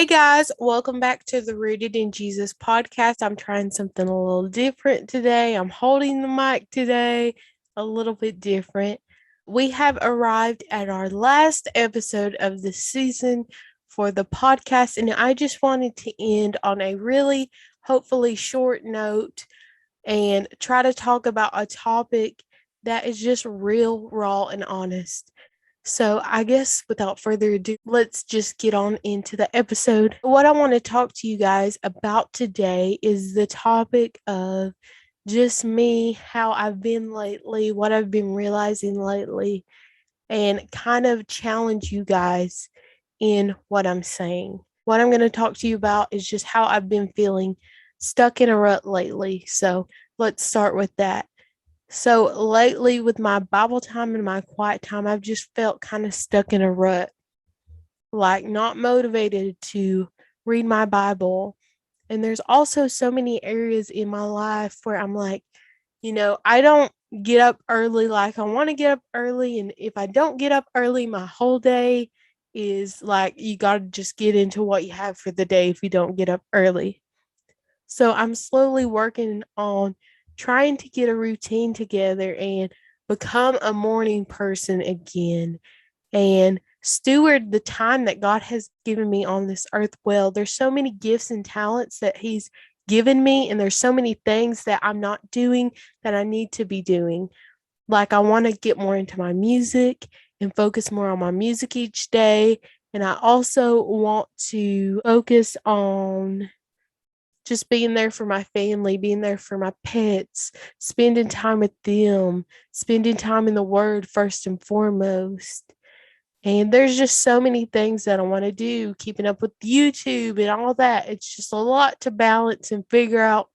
Hey guys, welcome back to the Rooted in Jesus podcast. I'm trying something a little different today. I'm holding the mic today a little bit different. We have arrived at our last episode of the season for the podcast, and I just wanted to end on a really, hopefully, short note and try to talk about a topic that is just real, raw, and honest. So, I guess without further ado, let's just get on into the episode. What I want to talk to you guys about today is the topic of just me, how I've been lately, what I've been realizing lately, and kind of challenge you guys in what I'm saying. What I'm going to talk to you about is just how I've been feeling stuck in a rut lately. So, let's start with that. So lately, with my Bible time and my quiet time, I've just felt kind of stuck in a rut, like not motivated to read my Bible. And there's also so many areas in my life where I'm like, I don't get up early like I want to get up early. And if I don't get up early, my whole day is like, you got to just get into what you have for the day if you don't get up early. So I'm slowly working on trying to get a routine together and become a morning person again and steward the time that God has given me on this earth well. There's so many gifts and talents that He's given me, and there's so many things that I'm not doing that I need to be doing. Like, I want to get more into my music and focus more on my music each day. And I also want to focus on just being there for my family, being there for my pets, spending time with them, spending time in the Word first and foremost. And there's just so many things that I want to do, keeping up with YouTube and all that. It's just a lot to balance and figure out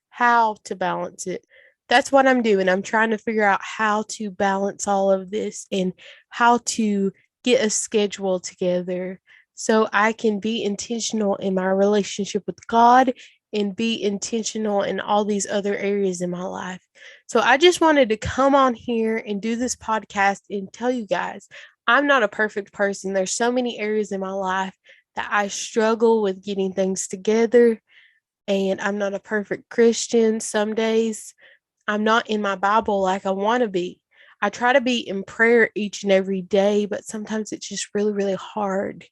how to balance it. That's what I'm doing. I'm trying to figure out how to balance all of this and how to get a schedule together so I can be intentional in my relationship with God and be intentional in all these other areas in my life. So I just wanted to come on here and do this podcast and tell you guys I'm not a perfect person. There's so many areas in my life that I struggle with getting things together, and I'm not a perfect Christian. Some days I'm not in my Bible like I want to be. I try to be in prayer each and every day, but sometimes it's just really, really hard.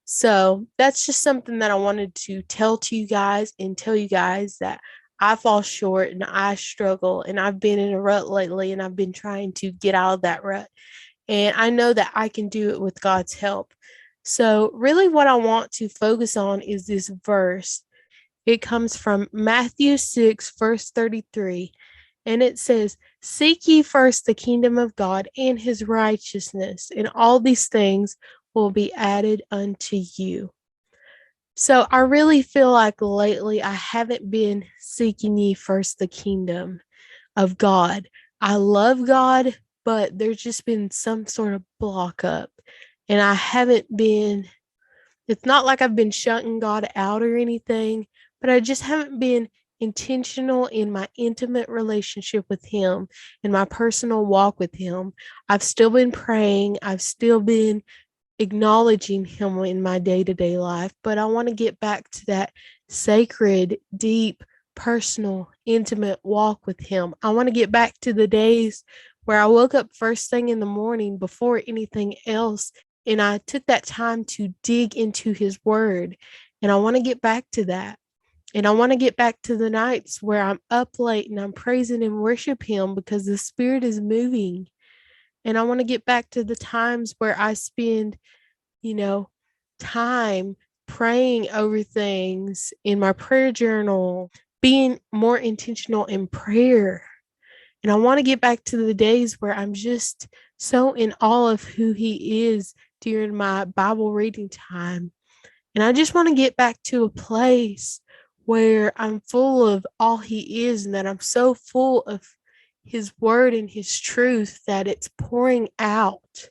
So that's just something that I wanted to tell to you guys and tell you guys that I fall short and I struggle, and I've been in a rut lately, and I've been trying to get out of that rut. And I know that I can do it with God's help. So, really, what I want to focus on is this verse. It comes from Matthew 6, verse 33. And it says, "Seek ye first the kingdom of God and his righteousness, and all these things will be added unto you." So I really feel like lately I haven't been seeking ye first the kingdom of God. I love God, but there's just been some sort of block up. And I haven't been, it's not like I've been shutting God out or anything, but I just haven't been intentional in my intimate relationship with Him and my personal walk with Him. I've still been praying. I've still been acknowledging Him in my day-to-day life, but I want to get back to that sacred, deep, personal, intimate walk with Him. I want to get back to the days where I woke up first thing in the morning before anything else, and I took that time to dig into His Word. And I want to get back to that. And I want to get back to the nights where I'm up late and I'm praising and worship Him because the Spirit is moving. And I want to get back to the times where I spend, time praying over things in my prayer journal, being more intentional in prayer. And I want to get back to the days where I'm just so in awe of who He is during my Bible reading time. And I just want to get back to a place where I'm full of all He is, and that I'm so full of His Word and His truth that it's pouring out,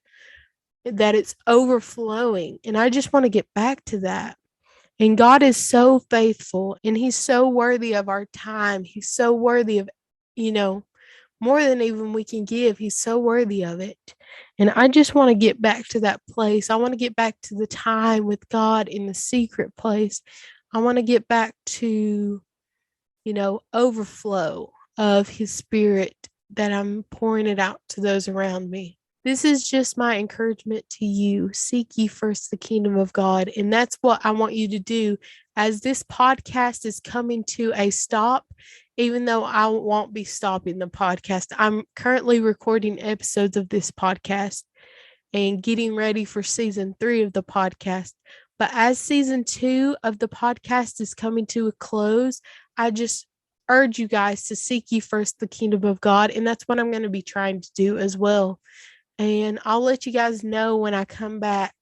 that it's overflowing. And I just want to get back to that. And God is so faithful, and He's so worthy of our time. He's so worthy of, more than even we can give. He's so worthy of it. And I just want to get back to that place. I want to get back to the time with God in the secret place. I want to get back to, overflow of his spirit that I'm pouring it out to those around me. This is just my encouragement to you. Seek ye first the kingdom of God. And that's what I want you to do as this podcast is coming to a stop. Even though I won't be stopping the podcast, I'm currently recording episodes of this podcast and getting ready for season 3 of the podcast. But as season 2 of the podcast is coming to a close, I just urge you guys to seek ye first the kingdom of God. And that's what I'm going to be trying to do as well. And I'll let you guys know when I come back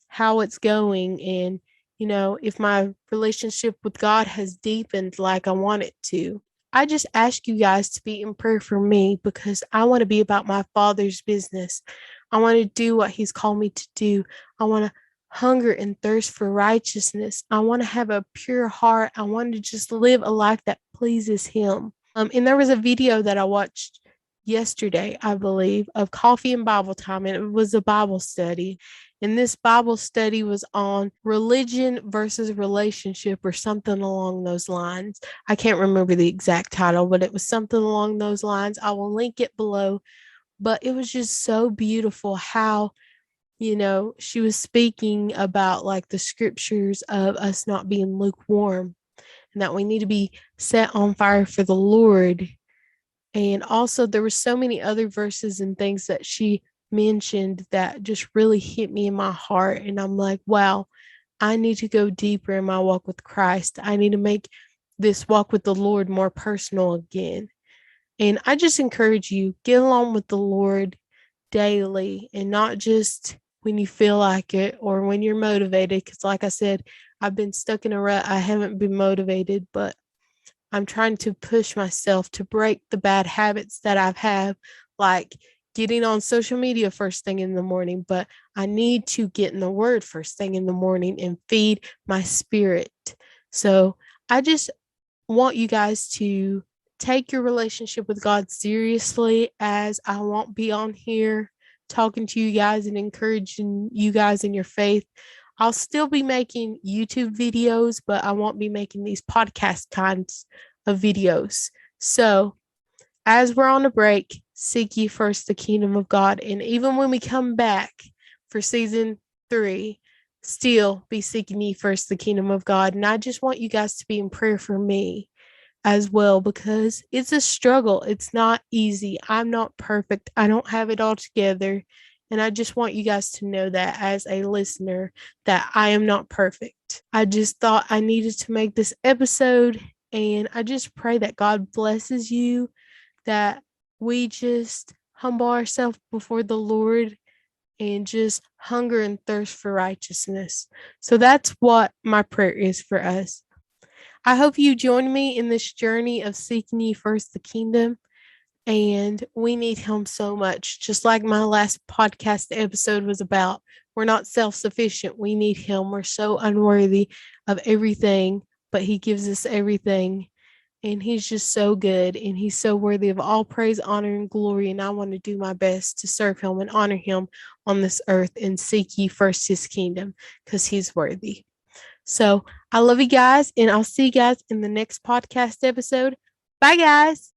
how it's going and, if my relationship with God has deepened like I want it to. I just ask you guys to be in prayer for me because I want to be about my Father's business. I want to do what he's called me to do. I want to hunger and thirst for righteousness. I want to have a pure heart. I want to just live a life that pleases him. And there was a video that I watched yesterday, I believe, of Coffee and Bible Time, and it was a Bible study. And this Bible study was on religion versus relationship or something along those lines. I can't remember the exact title, but it was something along those lines. I will link it below. But it was just so beautiful how, she was speaking about like the scriptures of us not being lukewarm and that we need to be set on fire for the Lord. And also there were so many other verses and things that she mentioned that just really hit me in my heart. And I'm like, wow, I need to go deeper in my walk with Christ. I need to make this walk with the Lord more personal again. And I just encourage you, get along with the Lord daily and not just when you feel like it or when you're motivated. Because like I said, I've been stuck in a rut. I haven't been motivated, but I'm trying to push myself to break the bad habits that I've had, like getting on social media first thing in the morning. But I need to get in the word first thing in the morning and feed my spirit. So I just want you guys to take your relationship with God seriously, as I won't be on here talking to you guys and encouraging you guys in your faith. I'll still be making YouTube videos, but I won't be making these podcast kinds of videos. So as we're on a break, seek ye first the kingdom of God. And even when we come back for season 3, still be seeking ye first the kingdom of God. And I just want you guys to be in prayer for me as well, because it's a struggle. It's not easy. I'm not perfect. I don't have it all together. And I just want you guys to know that as a listener, that I am not perfect. I just thought I needed to make this episode, and I just pray that God blesses you, that we just humble ourselves before the Lord and just hunger and thirst for righteousness. So that's what my prayer is for us. I hope you join me in this journey of seeking ye first the kingdom. And we need him so much. Just like my last podcast episode was about, we're not self-sufficient. We need him. We're so unworthy of everything, but he gives us everything. And he's just so good. And he's so worthy of all praise, honor, and glory. And I want to do my best to serve him and honor him on this earth and seek ye first his kingdom, because he's worthy. So I love you guys, and I'll see you guys in the next podcast episode. Bye, guys.